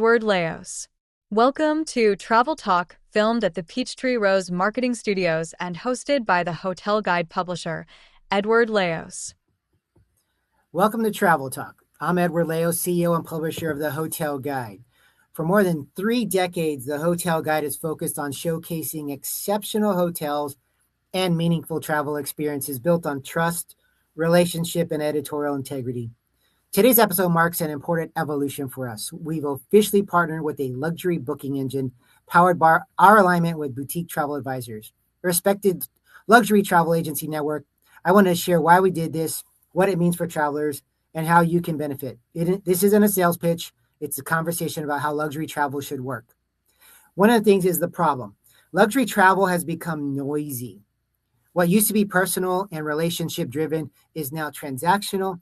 Edward Laos. Welcome to Travel Talk, filmed at the Peachtree Rose Marketing Studios and hosted by the hotel guide publisher, Edward Laos. Welcome to Travel Talk. I'm Edward Laos, CEO and publisher of the Hotel Guide. For more than 3 decades, the Hotel Guide is focused on showcasing exceptional hotels and meaningful travel experiences built on trust, relationship, and editorial integrity. Today's episode marks an important evolution for us. We've officially partnered with a luxury booking engine powered by our alignment with Boutique Travel Advisors, a respected luxury travel agency network. I wanted to share why we did this, what it means for travelers, and how you can benefit. This isn't a sales pitch. It's a conversation about how luxury travel should work. One of the things is the problem. Luxury travel has become noisy. What used to be personal and relationship driven is now transactional.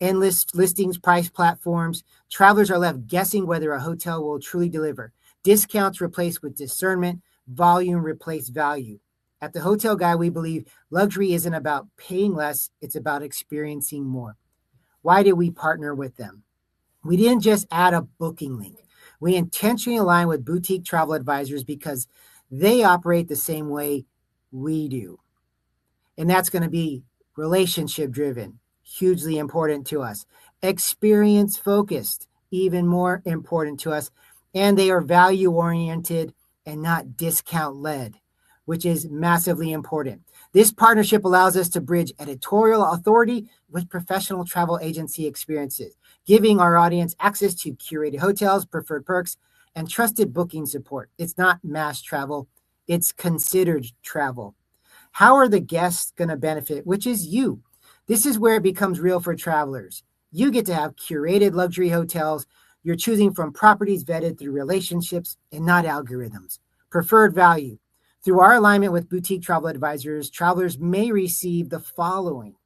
Endless listings, price platforms. Travelers are left guessing whether a hotel will truly deliver. Discounts replaced with discernment. Volume replaced value. At the Hotel Guide, we believe luxury isn't about paying less, it's about experiencing more. Why did we partner with them? We didn't just add a booking link. We intentionally aligned with Boutique Travel Advisors because they operate the same way we do. And that's going to be relationship driven, hugely important to us. Experience focused, even more important to us. And they are value oriented and not discount led, which is massively important. This partnership allows us to bridge editorial authority with professional travel agency experiences, giving our audience access to curated hotels, preferred perks, and trusted booking support. It's not mass travel, it's considered travel. How are the guests going to benefit? Which is you. This is where it becomes real for travelers. You get to have curated luxury hotels. You're choosing from properties vetted through relationships and not algorithms. Preferred value. Through our alignment with Boutique Travel Advisors, travelers may receive the following: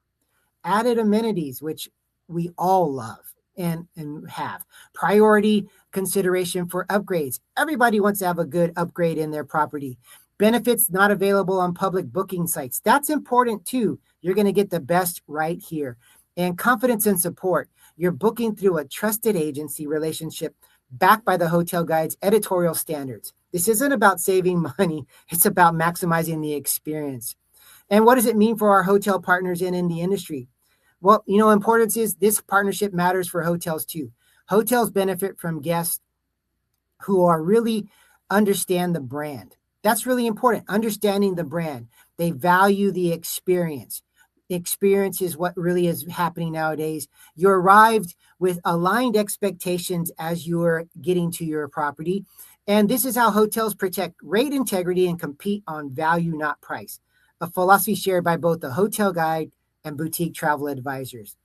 added amenities, which we all love and have. Priority consideration for upgrades. Everybody wants to have a good upgrade in their property. Benefits not available on public booking sites. That's important too. You're going to get the best right here. And confidence and support. You're booking through a trusted agency relationship backed by the Hotel Guide's editorial standards. This isn't about saving money. It's about maximizing the experience. And what does it mean for our hotel partners and in the industry? Well, importance is this partnership matters for hotels too. Hotels benefit from guests who are really understand the brand. That's really important, understanding the brand. They value the experience. Experience is what really is happening nowadays. You arrived with aligned expectations as you're getting to your property. And this is how hotels protect rate integrity and compete on value, not price. A philosophy shared by both the Hotel Guide and Boutique Travel Advisors.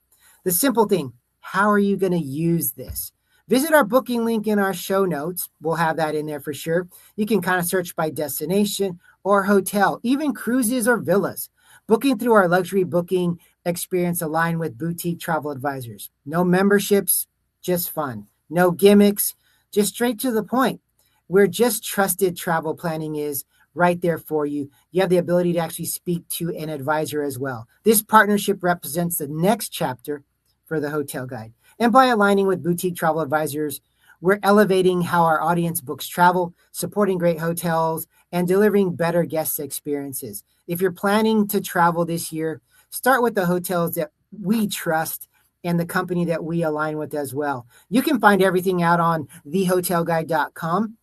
The simple thing, how are you going to use this? Visit our booking link in our show notes. We'll have that in there for sure. You can kind of search by destination or hotel, even cruises or villas. Booking through our luxury booking experience aligned with Boutique Travel Advisors. No memberships, just fun. No gimmicks, just straight to the point. Where just trusted travel planning is right there for you. You have the ability to actually speak to an advisor as well. This partnership represents the next chapter for the Hotel Guide. And by aligning with Boutique Travel Advisors, we're elevating how our audience books travel, supporting great hotels, and delivering better guest experiences. If you're planning to travel this year, start with the hotels that we trust and the company that we align with as well. You can find everything out on thehotelguide.com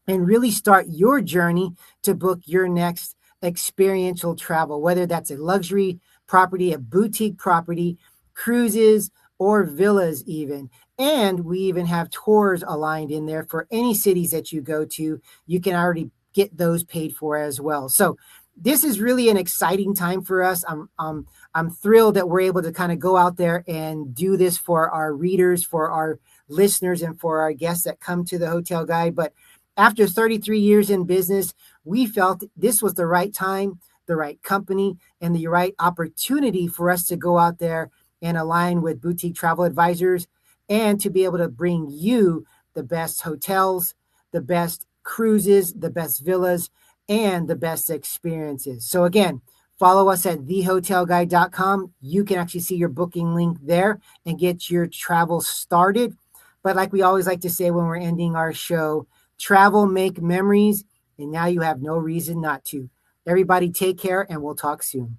and really start your journey to book your next experiential travel, whether that's a luxury property, a boutique property, cruises, or villas even. And we even have tours aligned in there for any cities that you go to. You can already get those paid for as well. So this is really an exciting time for us. I'm thrilled that we're able to kind of go out there and do this for our readers, for our listeners, and for our guests that come to the Hotel Guide. But after 33 years in business, we felt this was the right time, the right company, and the right opportunity for us to go out there and align with Boutique Travel Advisors and to be able to bring you the best hotels, the best cruises, the best villas, and the best experiences. So again, follow us at thehotelguide.com. You can actually see your booking link there and get your travel started. But like we always like to say when we're ending our show, travel, make memories, and now you have no reason not to. Everybody take care, and we'll talk soon.